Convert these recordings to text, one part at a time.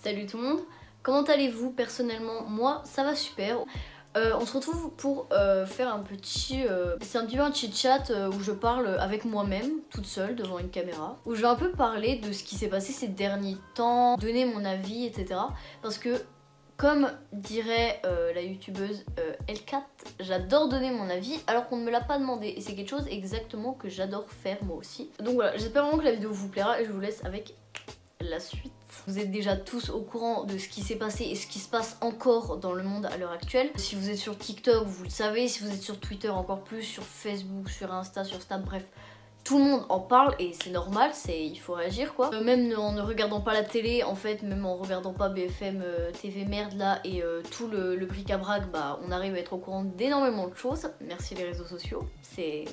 Salut tout le monde, comment allez-vous? Personnellement, moi ça va super. On se retrouve pour faire un petit... c'est un petit peu un chit-chat où je parle avec moi-même, toute seule, devant une caméra. Où je vais un peu parler de ce qui s'est passé ces derniers temps, donner mon avis, etc. Parce que, comme dirait la youtubeuse L4, j'adore donner mon avis alors qu'on ne me l'a pas demandé. Et c'est quelque chose exactement que j'adore faire moi aussi. Donc voilà, j'espère vraiment que la vidéo vous plaira et je vous laisse avec la suite. Vous êtes déjà tous au courant de ce qui s'est passé et ce qui se passe encore dans le monde à l'heure actuelle. Si vous êtes sur TikTok, vous le savez. Si vous êtes sur Twitter, encore plus. Sur Facebook, sur Insta, sur Snap, bref. Tout le monde en parle et c'est normal, il faut réagir quoi. Même en ne regardant pas la télé, en fait, même en regardant pas BFM TV merde là et tout le bric-à-brac, bah on arrive à être au courant d'énormément de choses. Merci les réseaux sociaux, c'est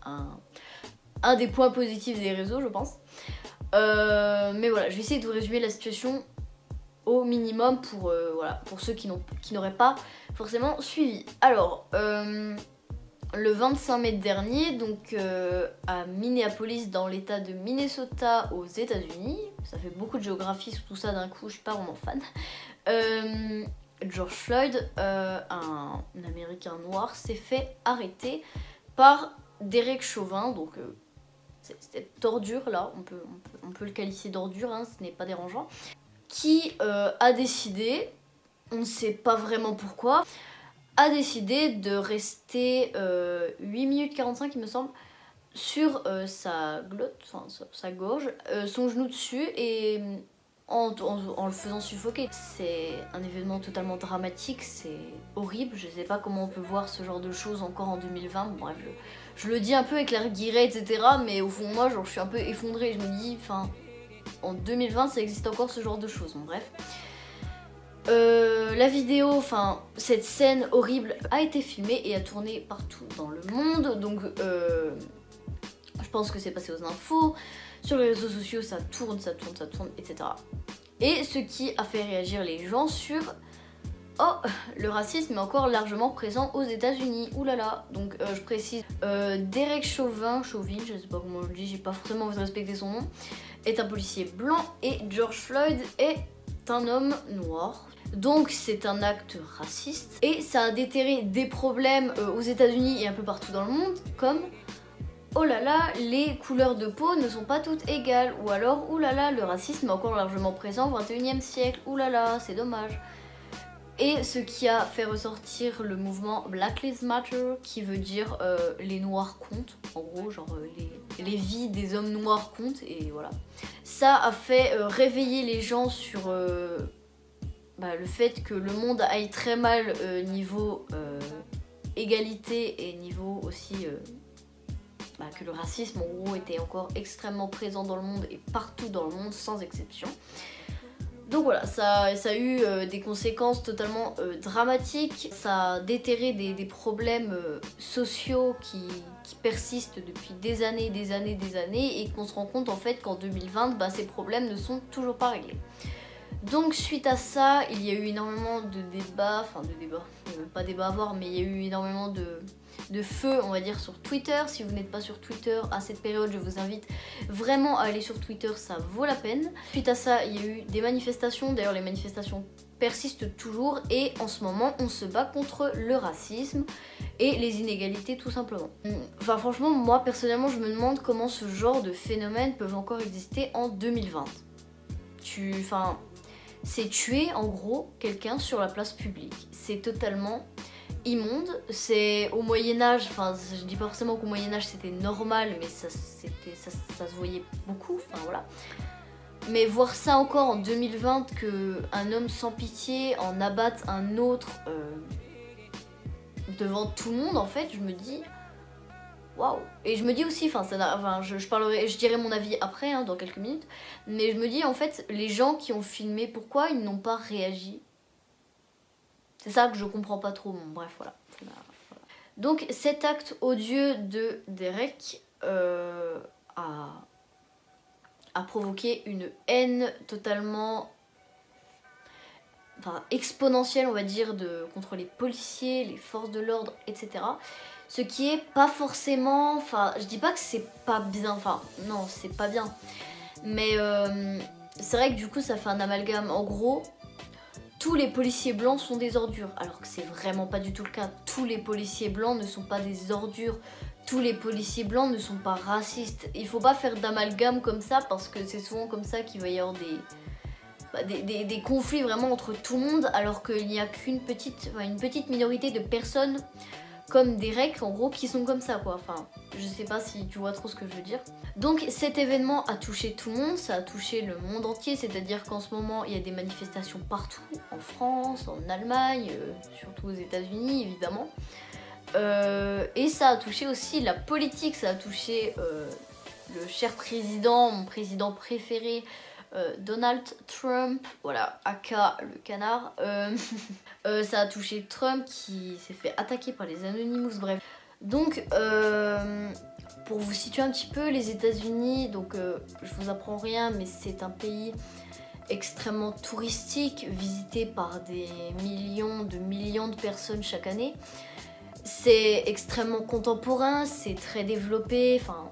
un des points positifs des réseaux je pense. Mais voilà, je vais essayer de vous résumer la situation au minimum pour, voilà, pour ceux qui n'auraient pas forcément suivi. Alors, le 25 mai dernier, donc à Minneapolis, dans l'état de Minnesota aux États-Unis, ça fait beaucoup de géographie tout ça d'un coup, je suis pas vraiment fan. George Floyd, un américain noir, s'est fait arrêter par Derek Chauvin, donc c'était d'ordure là, on peut le qualifier d'ordure, hein, ce n'est pas dérangeant, qui a décidé, on ne sait pas vraiment pourquoi, a décidé de rester 8 minutes 45 il me semble, sur sa glotte, enfin sa gorge, son genou dessus et en le faisant suffoquer. C'est un événement totalement dramatique, c'est horrible, je sais pas comment on peut voir ce genre de choses encore en 2020, bon, bref, je le dis un peu avec l'air guiré, etc. Mais au fond moi, genre, je suis un peu effondrée, je me dis, enfin, en 2020 ça existe encore ce genre de choses, bon bref. La vidéo, enfin cette scène horrible a été filmée et a tourné partout dans le monde, donc je pense que c'est passé aux infos, sur les réseaux sociaux ça tourne, etc. Et ce qui a fait réagir les gens sur oh, le racisme est encore largement présent aux États-Unis. Oulala. Donc je précise, Derek Chauvin, je sais pas comment on le dit, j'ai pas forcément envie de respecter son nom, est un policier blanc et George Floyd est un homme noir. Donc c'est un acte raciste et ça a déterré des problèmes aux États-Unis et un peu partout dans le monde, comme oh là là, les couleurs de peau ne sont pas toutes égales, ou alors oh là là, le racisme est encore largement présent au 21e siècle, oh là là, c'est dommage. Et ce qui a fait ressortir le mouvement Black Lives Matter, qui veut dire les noirs comptent, en gros, genre les vies des hommes noirs comptent, et voilà. Ça a fait réveiller les gens sur le fait que le monde aille très mal niveau égalité et niveau aussi que le racisme en gros était encore extrêmement présent dans le monde et partout dans le monde sans exception. Donc voilà, ça a eu des conséquences totalement dramatiques, ça a déterré des problèmes sociaux qui persistent depuis des années et qu'on se rend compte en fait qu'en 2020, ces problèmes ne sont toujours pas réglés. Donc suite à ça, il y a eu énormément de débats, il n'y a même pas débat à voir, mais il y a eu énormément de feu, on va dire, sur Twitter. Si vous n'êtes pas sur Twitter à cette période, je vous invite vraiment à aller sur Twitter, ça vaut la peine. Suite à ça, il y a eu des manifestations, d'ailleurs les manifestations persistent toujours et en ce moment, on se bat contre le racisme et les inégalités tout simplement. Enfin franchement, moi personnellement, je me demande comment ce genre de phénomènes peuvent encore exister en 2020. C'est tuer en gros quelqu'un sur la place publique. C'est totalement immonde. C'est au Moyen-Âge, enfin je dis pas forcément qu'au Moyen-Âge c'était normal, mais ça se voyait beaucoup, enfin voilà. Mais voir ça encore en 2020, qu'un homme sans pitié en abatte un autre devant tout le monde, en fait, je me dis waouh. Et je me dis aussi, je dirai mon avis après, hein, dans quelques minutes, mais je me dis en fait, les gens qui ont filmé, pourquoi ils n'ont pas réagi? C'est ça que je comprends pas trop, bon, bref, voilà. Donc cet acte odieux de Derek a provoqué une haine totalement exponentielle, on va dire, contre les policiers, les forces de l'ordre, etc. Ce qui est pas forcément, je dis pas que c'est pas bien, non c'est pas bien, mais c'est vrai que du coup ça fait un amalgame. En gros, tous les policiers blancs sont des ordures, alors que c'est vraiment pas du tout le cas. Tous les policiers blancs ne sont pas des ordures. Tous les policiers blancs ne sont pas racistes. Il faut pas faire d'amalgame comme ça, parce que c'est souvent comme ça qu'il va y avoir des conflits vraiment entre tout le monde, alors qu'il n'y a qu'une une petite minorité de personnes comme des Recs en gros qui sont comme ça quoi. Enfin, je sais pas si tu vois trop ce que je veux dire. Donc cet événement a touché tout le monde, ça a touché le monde entier, c'est-à-dire qu'en ce moment il y a des manifestations partout, en France, en Allemagne, surtout aux États-Unis évidemment. Et ça a touché aussi la politique, ça a touché le cher président, mon président préféré, Donald Trump, voilà, aka le canard. Ça a touché Trump qui s'est fait attaquer par les Anonymous, bref. Donc, pour vous situer un petit peu, les États-Unis, donc je vous apprends rien, mais c'est un pays extrêmement touristique, visité par des millions de personnes chaque année. C'est extrêmement contemporain, c'est très développé, enfin...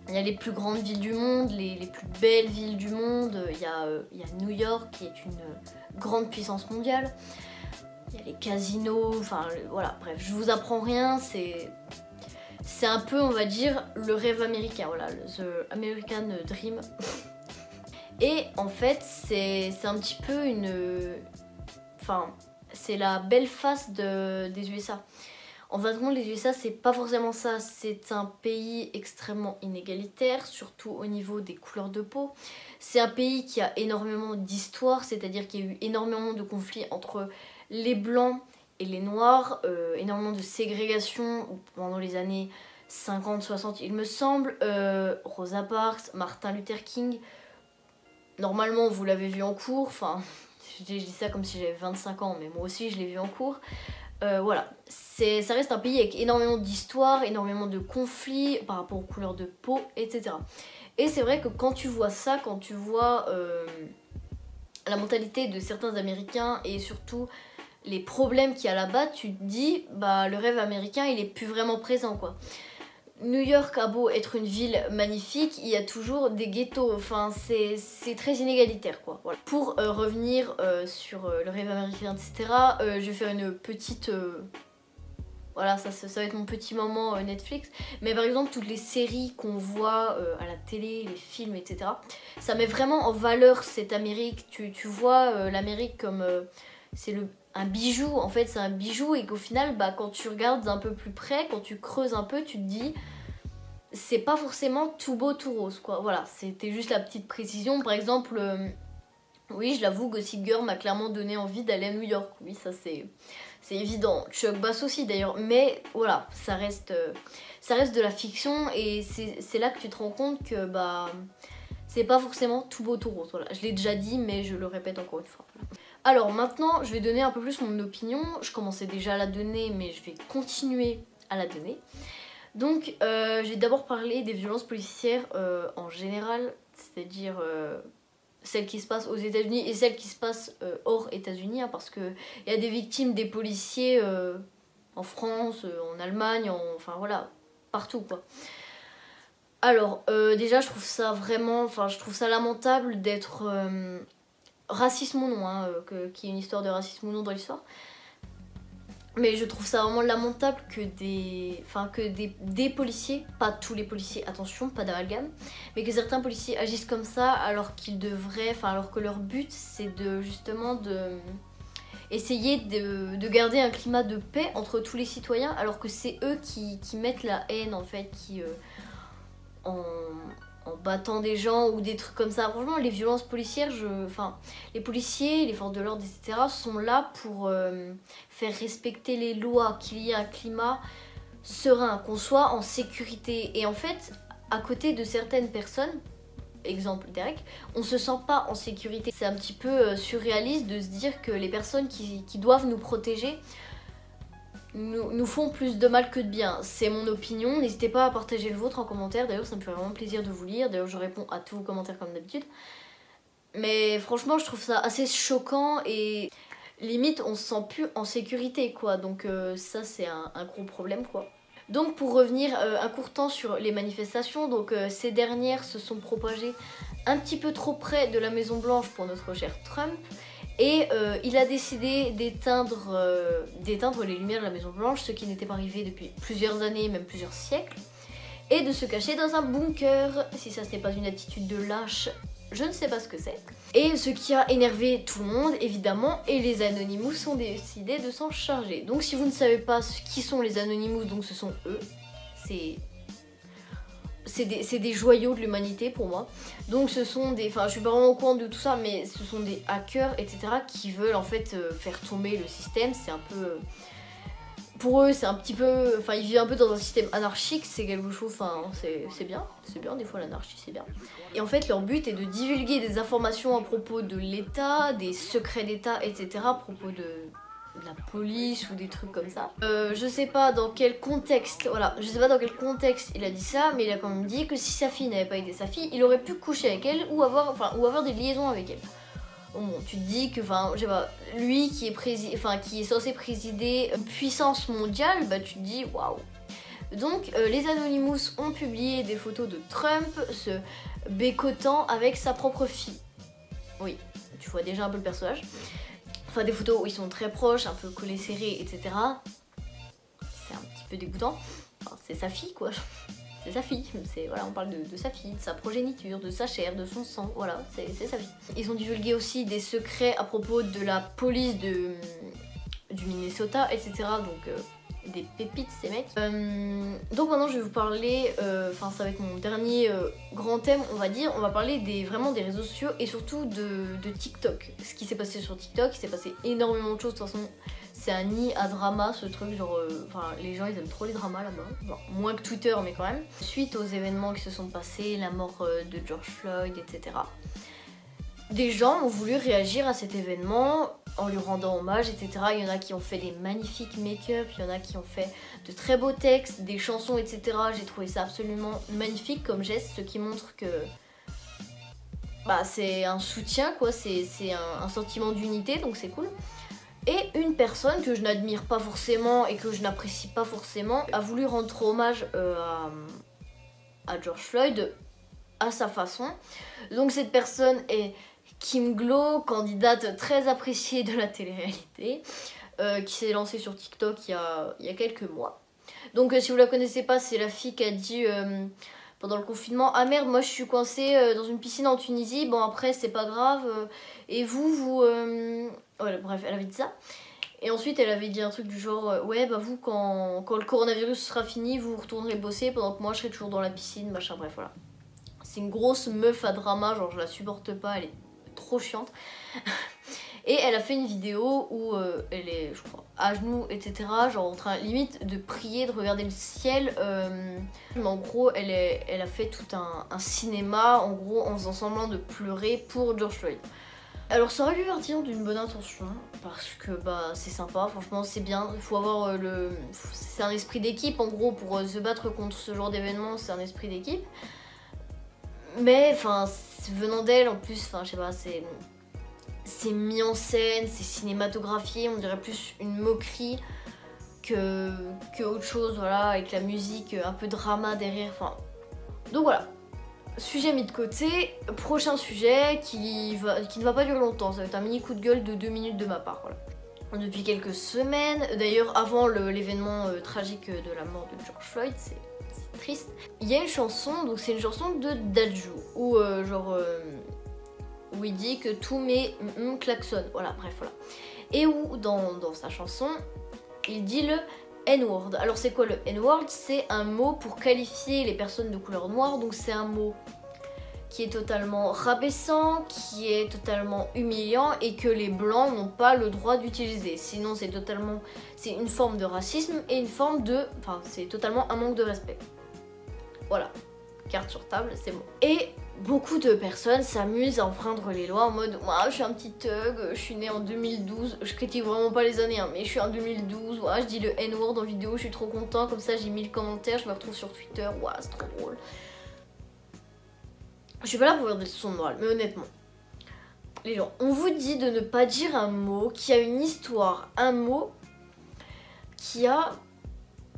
Il y a les plus grandes villes du monde, les plus belles villes du monde. Il y a New York qui est une grande puissance mondiale. Il y a les casinos, enfin voilà, bref, je vous apprends rien, c'est un peu, on va dire, le rêve américain, voilà, the American Dream. Et en fait, c'est un petit peu enfin, c'est la belle face des USA. En fin de compte, les USA, c'est pas forcément ça. C'est un pays extrêmement inégalitaire, surtout au niveau des couleurs de peau. C'est un pays qui a énormément d'histoire, c'est-à-dire qu'il y a eu énormément de conflits entre les blancs et les noirs, énormément de ségrégation pendant les années 50-60, il me semble. Rosa Parks, Martin Luther King, normalement vous l'avez vu en cours, enfin, je dis ça comme si j'avais 25 ans, mais moi aussi je l'ai vu en cours. Voilà, ça reste un pays avec énormément d'histoire, énormément de conflits par rapport aux couleurs de peau, etc. Et c'est vrai que quand tu vois ça, quand tu vois la mentalité de certains Américains et surtout les problèmes qu'il y a là-bas, tu te dis, bah le rêve américain il est plus vraiment présent quoi. New York a beau être une ville magnifique, il y a toujours des ghettos, enfin c'est très inégalitaire quoi. Voilà. Pour revenir sur le rêve américain, etc., je vais faire une petite... voilà, ça va être mon petit moment Netflix. Mais par exemple, toutes les séries qu'on voit à la télé, les films, etc., ça met vraiment en valeur cette Amérique. Tu vois l'Amérique comme... c'est un bijou, en fait c'est un bijou, et qu'au final bah, quand tu regardes d'un peu plus près, quand tu creuses un peu, tu te dis c'est pas forcément tout beau tout rose quoi. Voilà, c'était juste la petite précision. Par exemple, oui je l'avoue, Gossip Girl m'a clairement donné envie d'aller à New York, oui ça c'est évident. Chuck Bass aussi d'ailleurs, mais voilà, ça reste de la fiction, et c'est là que tu te rends compte que bah c'est pas forcément tout beau tout rose. Voilà, je l'ai déjà dit mais je le répète encore une fois. Alors maintenant, je vais donner un peu plus mon opinion. Je commençais déjà à la donner, mais je vais continuer à la donner. Donc, je vais d'abord parler des violences policières en général, c'est-à-dire celles qui se passent aux États-Unis et celles qui se passent hors États-Unis, hein, parce qu'il y a des victimes des policiers en France, en Allemagne, enfin voilà, partout quoi. Alors, déjà, je trouve ça vraiment, enfin, je trouve ça lamentable d'être... racisme ou non, hein, qu'il y ait une histoire de racisme ou non dans l'histoire. Mais je trouve ça vraiment lamentable que des policiers, pas tous les policiers, attention, pas d'amalgame, mais que certains policiers agissent comme ça alors qu'ils devraient, enfin alors que leur but c'est justement essayer de garder un climat de paix entre tous les citoyens, alors que c'est eux qui mettent la haine en fait, en battant des gens ou des trucs comme ça. Franchement, les violences policières, les policiers, les forces de l'ordre, etc. sont là pour faire respecter les lois, qu'il y ait un climat serein, qu'on soit en sécurité. Et en fait, à côté de certaines personnes, exemple Derek, on se sent pas en sécurité. C'est un petit peu surréaliste de se dire que les personnes qui doivent nous protéger nous font plus de mal que de bien. C'est mon opinion, n'hésitez pas à partager le vôtre en commentaire, d'ailleurs ça me fait vraiment plaisir de vous lire, d'ailleurs je réponds à tous vos commentaires comme d'habitude. Mais franchement je trouve ça assez choquant et limite on se sent plus en sécurité quoi, donc ça c'est un gros problème quoi. Donc pour revenir un court temps sur les manifestations, donc ces dernières se sont propagées un petit peu trop près de la Maison Blanche pour notre cher Trump. Et il a décidé d'éteindre les lumières de la Maison Blanche, ce qui n'était pas arrivé depuis plusieurs années, même plusieurs siècles, et de se cacher dans un bunker. Si ça ce n'est pas une attitude de lâche, je ne sais pas ce que c'est. Et ce qui a énervé tout le monde, évidemment, et les Anonymous ont décidé de s'en charger. Donc si vous ne savez pas qui sont les Anonymous, donc ce sont eux, c'est des joyaux de l'humanité pour moi. Donc ce sont des, enfin je suis pas vraiment au courant de tout ça, mais ce sont des hackers, etc. qui veulent en fait faire tomber le système. C'est un peu, pour eux c'est un petit peu, enfin ils vivent un peu dans un système anarchique, c'est quelque chose, enfin c'est bien des fois l'anarchie c'est bien. Et en fait leur but est de divulguer des informations à propos de l'État, des secrets d'État, etc. à propos de la police ou des trucs comme ça. Je sais pas dans quel contexte, voilà, je sais pas dans quel contexte il a dit ça, mais il a quand même dit que si sa fille n'avait pas été sa fille, il aurait pu coucher avec elle ou avoir des liaisons avec elle. Bon, tu te dis que, enfin, je sais pas, lui qui est censé présider une puissance mondiale, bah tu te dis waouh. Donc les Anonymous ont publié des photos de Trump se bécotant avec sa propre fille. Oui, tu vois déjà un peu le personnage. Enfin des photos où ils sont très proches, un peu collés serrés, etc. C'est un petit peu dégoûtant. Enfin, c'est sa fille quoi. C'est sa fille. Voilà, on parle de sa fille, de sa progéniture, de sa chair, de son sang. Voilà, c'est sa vie. Ils ont divulgué aussi des secrets à propos de la police du Minnesota, etc. Donc des pépites ces mecs. Donc maintenant je vais vous parler, enfin ça va être mon dernier grand thème on va dire, on va parler vraiment des réseaux sociaux et surtout de TikTok. Ce qui s'est passé sur TikTok, il s'est passé énormément de choses, de toute façon c'est un nid à drama ce truc, genre enfin les gens ils aiment trop les dramas là-bas, bon, moins que Twitter mais quand même. Suite aux événements qui se sont passés, la mort de George Floyd, etc. Des gens ont voulu réagir à cet événement en lui rendant hommage, etc. Il y en a qui ont fait des magnifiques make-up, il y en a qui ont fait de très beaux textes, des chansons, etc. J'ai trouvé ça absolument magnifique comme geste, ce qui montre que bah, c'est un soutien, quoi, c'est un sentiment d'unité, donc c'est cool. Et une personne que je n'admire pas forcément et que je n'apprécie pas forcément a voulu rendre hommage à George Floyd à sa façon. Donc cette personne est Kim Glow, candidate très appréciée de la télé-réalité, qui s'est lancée sur TikTok il y a quelques mois. Donc si vous la connaissez pas, c'est la fille qui a dit pendant le confinement « Ah merde, moi je suis coincée dans une piscine en Tunisie, bon après c'est pas grave, et vous... Ouais, bref, elle avait dit ça. Et ensuite elle avait dit un truc du genre « Ouais, bah vous, quand le coronavirus sera fini, vous retournerez bosser pendant que moi je serai toujours dans la piscine, machin, bref, voilà. » C'est une grosse meuf à drama, genre je la supporte pas, elle est trop chiante. Et elle a fait une vidéo où elle est, je crois, à genoux, etc. Genre en train limite de prier, de regarder le ciel. Mais en gros, elle a fait tout un cinéma, en gros, en faisant semblant de pleurer pour George Floyd. Alors ça aurait pu partir d'une bonne intention, parce que bah c'est sympa, franchement c'est bien. Il faut avoir c'est un esprit d'équipe, en gros, pour se battre contre ce genre d'événement, c'est un esprit d'équipe. Mais enfin, venant d'elle en plus, enfin je sais pas, c'est mis en scène, c'est cinématographié, on dirait plus une moquerie que autre chose, voilà, avec la musique, un peu drama derrière, enfin. Donc voilà, sujet mis de côté, prochain sujet qui ne va pas durer longtemps, ça va être un mini coup de gueule de 2 minutes de ma part, voilà. Depuis quelques semaines, d'ailleurs avant l'événement tragique de la mort de George Floyd, c'est triste. Il y a une chanson, donc c'est une chanson de Dadju, où où il dit que tous mes klaxonnent, voilà, bref, voilà. Et où dans sa chanson, il dit le N-word. Alors c'est quoi le N-word? C'est un mot pour qualifier les personnes de couleur noire, donc c'est un mot qui est totalement rabaissant, qui est totalement humiliant et que les blancs n'ont pas le droit d'utiliser. Sinon c'est une forme de racisme et une forme de... Enfin c'est totalement un manque de respect. Voilà, carte sur table, c'est bon. Et beaucoup de personnes s'amusent à enfreindre les lois en mode « Moi je suis un petit thug, je suis née en 2012, je critique vraiment pas les années, hein, mais je suis en 2012, ouais, je dis le N-word en vidéo, je suis trop content, comme ça j'ai 1000 commentaires, je me retrouve sur Twitter, ouais, c'est trop drôle. » Je suis pas là pour faire des leçons de morale, mais honnêtement, les gens, on vous dit de ne pas dire un mot qui a une histoire, un mot qui a...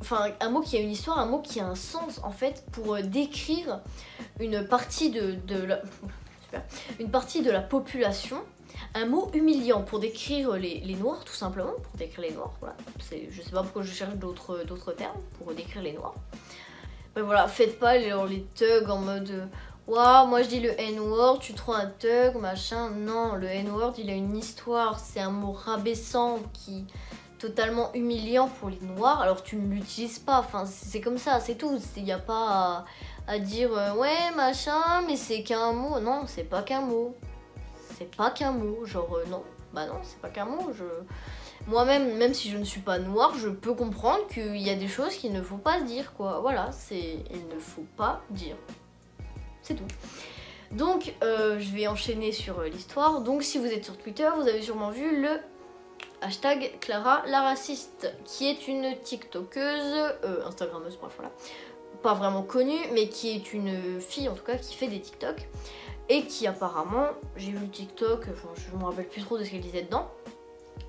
Enfin, un mot qui a une histoire, un mot qui a un sens en fait pour décrire une partie de la... super. Une partie de la population. Un mot humiliant pour décrire les noirs, tout simplement, pour décrire les noirs, voilà. Je sais pas pourquoi je cherche d'autres termes pour décrire les noirs. Mais voilà, faites pas les thugs en mode waouh, moi je dis le N-word, tu trouves un thug, machin. Non, le N-word il a une histoire, c'est un mot rabaissant qui totalement humiliant pour les noirs, alors tu ne l'utilises pas, enfin c'est comme ça, c'est tout, il n'y a pas à dire ouais machin, mais c'est qu'un mot, non, c'est pas qu'un mot. C'est pas qu'un mot, genre non, bah non, c'est pas qu'un mot. Moi-même, même si je ne suis pas noire, je peux comprendre qu'il y a des choses qu'il ne faut pas se dire, quoi. Voilà, il ne faut pas dire. C'est tout. Donc, je vais enchaîner sur l'histoire. Donc, si vous êtes sur Twitter, vous avez sûrement vu le hashtag Clara la raciste, qui est une TikTokeuse, Instagrammeuse, bref, voilà. Pas vraiment connue, mais qui est une fille, en tout cas, qui fait des TikTok. Et qui apparemment, j'ai vu TikTok, enfin je me rappelle plus trop de ce qu'elle disait dedans,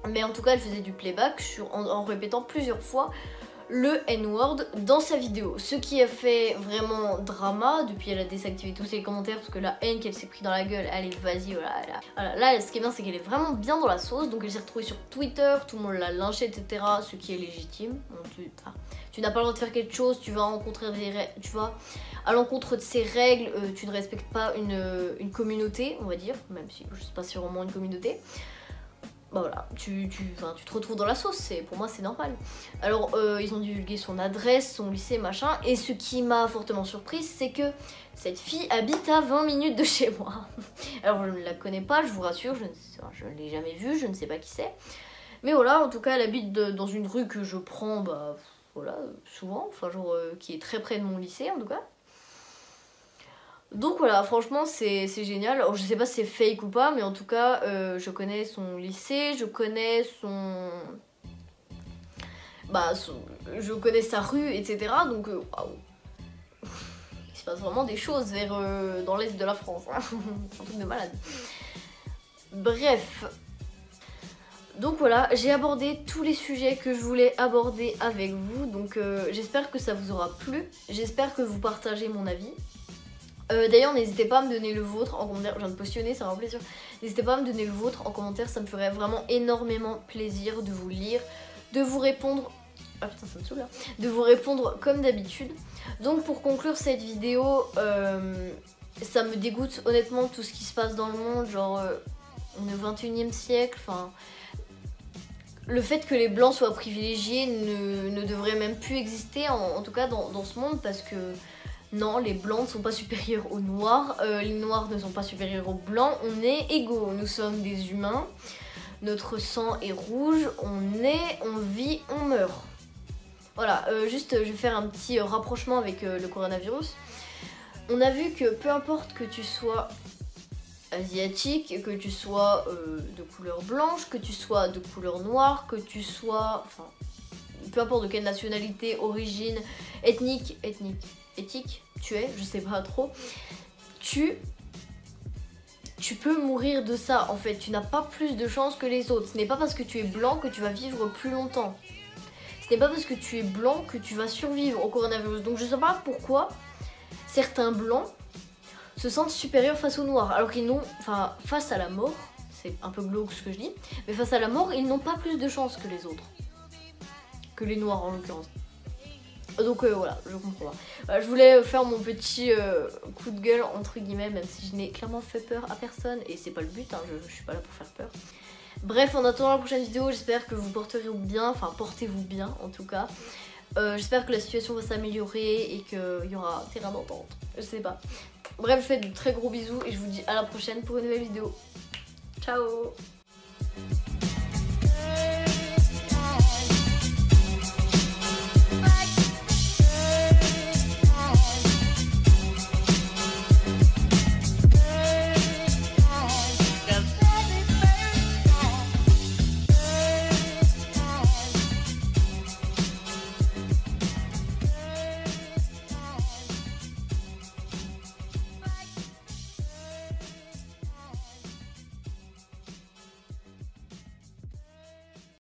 mais en tout cas elle faisait du playback en répétant plusieurs fois le N-word dans sa vidéo. Ce qui a fait vraiment drama, depuis elle a désactivé tous ses commentaires parce que la haine qu'elle s'est pris dans la gueule, allez vas-y, voilà. Là ce qui est bien c'est qu'elle est vraiment bien dans la sauce, donc elle s'est retrouvée sur Twitter, tout le monde l'a lynchée, etc. Ce qui est légitime. Tu n'as pas le droit de faire quelque chose, tu vas rencontrer tu vas à l'encontre de ces règles, tu ne respectes pas une communauté, on va dire, même si je sais pas si c'est vraiment une communauté. Bah voilà, tu te retrouves dans la sauce, pour moi c'est normal. Alors ils ont divulgué son adresse, son lycée, machin, et ce qui m'a fortement surprise, c'est que cette fille habite à 20 minutes de chez moi. Alors je ne la connais pas, je vous rassure, je ne l'ai jamais vue, je ne sais pas qui c'est. Mais voilà, en tout cas elle habite dans une rue que je prends, bah voilà, souvent, enfin genre qui est très près de mon lycée en tout cas. Donc voilà, franchement c'est génial. Alors je sais pas si c'est fake ou pas, mais en tout cas je connais son lycée, je connais je connais sa rue, etc. Donc waouh, il se passe vraiment des choses dans l'est de la France, hein. C'est un truc de malade. Bref. Donc voilà, j'ai abordé tous les sujets que je voulais aborder avec vous, donc j'espère que ça vous aura plu, j'espère que vous partagez mon avis. D'ailleurs n'hésitez pas à me donner le vôtre en commentaire, je viens de potionner, ça me rend plaisir. N'hésitez pas à me donner le vôtre en commentaire, ça me ferait vraiment énormément plaisir de vous lire, de vous répondre... Ah putain ça me saoule là. De vous répondre comme d'habitude. Donc pour conclure cette vidéo, ça me dégoûte honnêtement tout ce qui se passe dans le monde, genre on est au 21e siècle, enfin... Le fait que les blancs soient privilégiés ne devrait même plus exister, en tout cas dans ce monde, parce que non, les blancs ne sont pas supérieurs aux noirs, les noirs ne sont pas supérieurs aux blancs, on est égaux, nous sommes des humains, notre sang est rouge, on vit, on meurt. Voilà, juste je vais faire un petit rapprochement avec le coronavirus. On a vu que peu importe que tu sois asiatique, que tu sois de couleur blanche, que tu sois de couleur noire, que tu sois, enfin, peu importe de quelle nationalité, origine, éthique, tu es, je sais pas trop, tu peux mourir de ça en fait, tu n'as pas plus de chance que les autres. Ce n'est pas parce que tu es blanc que tu vas vivre plus longtemps. Ce n'est pas parce que tu es blanc que tu vas survivre au coronavirus. Donc je sais pas pourquoi certains blancs se sentent supérieurs face aux noirs, alors qu'ils n'ont, enfin face à la mort, c'est un peu glauque ce que je dis, mais face à la mort, ils n'ont pas plus de chance que les autres, que les noirs en l'occurrence. Donc voilà, je comprends pas. Je voulais faire mon petit coup de gueule entre guillemets, même si je n'ai clairement fait peur à personne, et c'est pas le but, hein, je suis pas là pour faire peur. Bref, en attendant la prochaine vidéo, j'espère que vous porterez bien, enfin portez-vous bien en tout cas. J'espère que la situation va s'améliorer et qu'il y aura terrain d'entente, je sais pas. Bref, je vous fais de très gros bisous et je vous dis à la prochaine pour une nouvelle vidéo. Ciao!